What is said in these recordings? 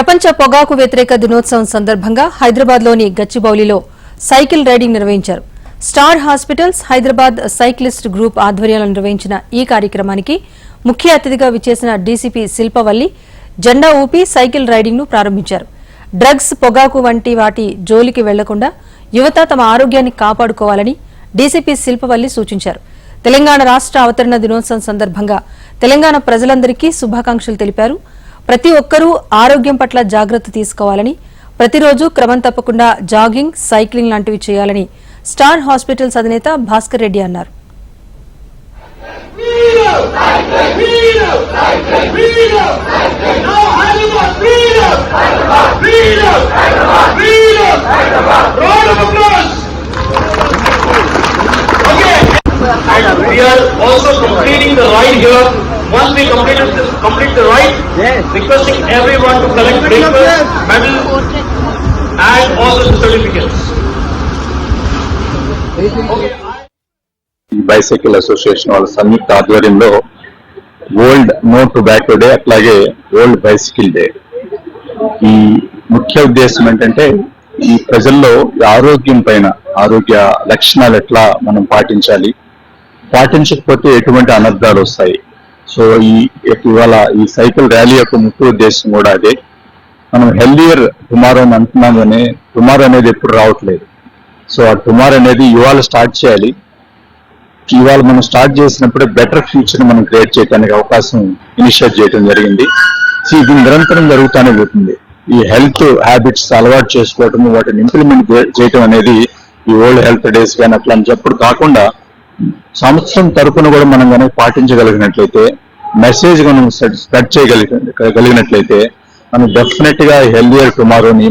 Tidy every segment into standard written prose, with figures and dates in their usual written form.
ప్రపంచ పొగాకు వ్యతిరేక దినోత్సవం సందర్భంగా హైదరాబాద్లోని గచ్చిబౌలిలో సైకిల్ రైడింగ్ నిర్వహించారు. Star hospitals Hyderabad cyclist group ఆధ్వర్యంలో నిర్వహించిన ఈ కార్యక్రమానికి ముఖ్య అతిథిగా విచ్చేసిన డీసీపీ శిల్పవల్లి జెండా ఊపి సైకిల్ రైడింగ్ ను ప్రారంభించారు. డ్రగ్స్, పొగాకు వంటి వాటి జోలికి వెళ్లకుండా యువత తమ ఆరోగ్యాన్ని కాపాడుకోవాలని డీసీపీ శిల్పవల్లి సూచించారు. తెలంగాణ రాష్ట్ర అవతరణ దినోత్సవం సందర్భంగా తెలంగాణ ప్రజలందరికీ శుభాకాంక్షలు తెలిపారు. ప్రతి ఒక్కరూ ఆరోగ్యం పట్ల జాగ్రత్త తీసుకోవాలని, ప్రతిరోజు క్రమం తప్పకుండా జాగింగ్, సైక్లింగ్ లాంటివి చేయాలని స్టార్ హాస్పిటల్స్ అధినేత భాస్కర్ రెడ్డి అన్నారు. And we are also completing the ride here. Once we complete the ride, requesting everyone to collect papers, medals, and also the certificates. Bicycle association వాళ్ళ సంయుక్త ఆధ్వర్యంలో వరల్డ్ నో టొబాకో డే, అట్లాగే world bicycle day. ఈ ముఖ్య ఉద్దేశం ఏంటంటే ఈ ప్రజల్లో ఆరోగ్యం పైన, ఆరోగ్య లక్షణాలు ఎట్లా మనం పాటించకపోతే ఎటువంటి అనర్థాలు వస్తాయి. సో ఇవాళ ఈ సైకిల్ ర్యాలీ యొక్క ముఖ్య ఉద్దేశం కూడా అదే. మనం హెల్దియర్ టుమారో అని అంటున్నాం, కానీ టుమారో అనేది ఎప్పుడు రావట్లేదు. సో ఆ టుమారో అనేది ఇవాళ స్టార్ట్ చేయాలి. ఇవాళ మనం స్టార్ట్ చేసినప్పుడే బెటర్ ఫ్యూచర్ మనం క్రియేట్ చేయడానికి అవకాశం ఇనిషియేట్ చేయడం జరిగింది. సో ఇది నిరంతరం జరుగుతూనే పోతుంది. ఈ హెల్త్ హ్యాబిట్స్ అలవాటు చేసుకోవటం, వాటిని ఇంప్లిమెంట్ చేయటం అనేది ఈ వరల్డ్ హెల్త్ డేస్ కానీ అట్లా అని చెప్పడం కాకుండా సంవత్సరం తరపున కూడా మనం కనుక పాటించగలిగినట్లయితే, మెసేజ్ మనం స్ప్రెడ్ చేయగలిగినట్లయితే మనం డెఫినెట్ గా హెల్దియర్ టుమారోని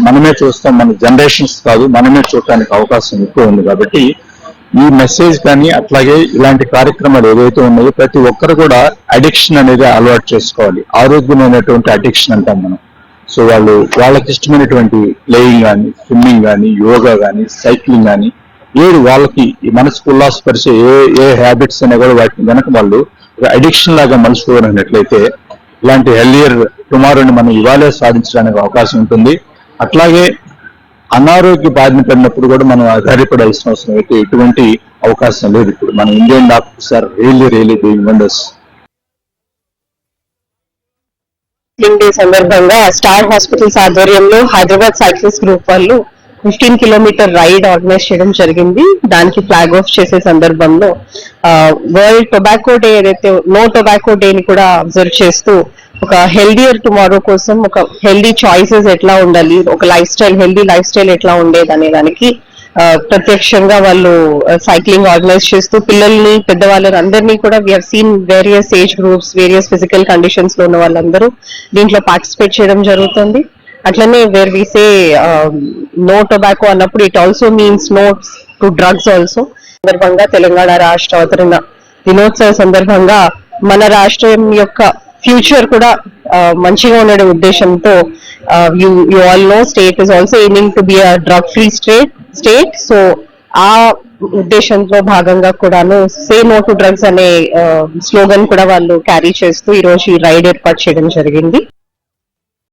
మనమే చూస్తాం. మన జనరేషన్స్ కాదు, మనమే చూడటానికి అవకాశం ఎక్కువ ఉంది. కాబట్టి ఈ మెసేజ్ కానీ అట్లాగే ఇలాంటి కార్యక్రమాలు ఏవైతే ఉన్నాయో ప్రతి ఒక్కరు కూడా అడిక్షన్ అనేది అలవాటు చేసుకోవాలి. ఆరోగ్యమైనటువంటి అడిక్షన్ అంటాం మనం. సో వాళ్ళకి ఇష్టమైనటువంటి ప్లేయింగ్ కానీ, స్విమ్మింగ్ కానీ, యోగా కానీ, సైక్లింగ్ కానీ, ఏది వాళ్ళకి ఈ మనసుకు ఉల్లాసపరిచే ఏ హ్యాబిట్స్ అనే కూడా వాటిని కనుక వాళ్ళు అడిక్షన్ లాగా మలుచుకోగలిగినట్లయితే ఇలాంటి హెల్దియర్ టుమారోని మనం ఇవాళే సాధించడానికి అవకాశం ఉంటుంది. అట్లాగే అనారోగ్య బారిన పడినప్పుడు కూడా మనం ఆధారపడాల్సిన అవసరం అయితే ఎటువంటి అవకాశం లేదు. ఇప్పుడు మన Indian doctors are really doing wonders. Day సందర్భంగా స్టార్ హాస్పిటల్స్ ఆధ్వర్యంలో హైదరాబాద్ సైక్లిస్ట్ గ్రూప్ వాళ్ళు 15 కిలోమీటర్ రైడ్ ఆర్గనైజ్ చేయడం జరిగింది. దానికి ఫ్లాగ్ ఆఫ్ చేసే సందర్భంలో వరల్డ్ టొబాకో డే, ఏదైతే నో టొబాకో డే ని కూడా అబ్జర్వ్ చేస్తూ ఒక హెల్దియర్ టుమారో కోసం ఒక హెల్దీ చాయిసెస్ ఎట్లా ఉండాలి, ఒక హెల్దీ లైఫ్ స్టైల్ ఎట్లా ఉండేది అనే దానికి ప్రత్యక్షంగా వాళ్ళు సైక్లింగ్ ఆర్గనైజ్ చేస్తూ పిల్లల్ని, పెద్దవాళ్ళని అందరినీ కూడా we have seen various age groups, various physical conditions లో ఉన్న వాళ్ళందరూ దీంట్లో పార్టిసిపేట్ చేయడం జరుగుతుంది. అట్లనే where we say no tobacco అన్నప్పుడు it also means no to drugs also. సందర్భంగా తెలంగాణ రాష్ట్ర అవతరణ దినోత్సవ సందర్భంగా మన రాష్ట్రం యొక్క ఫ్యూచర్ కూడా మంచిగా ఉండే ఉద్దేశంతో you all know state is also aiming to be a drug free state. So ఆ ఉద్దేశంలో భాగంగా కూడాను సే నో టు డ్రగ్స్ అనే స్లోగన్ కూడా వాళ్ళు క్యారీ చేస్తూ ఈ రోజు ఈ రైడ్ ఏర్పాటు చేయడం జరిగింది.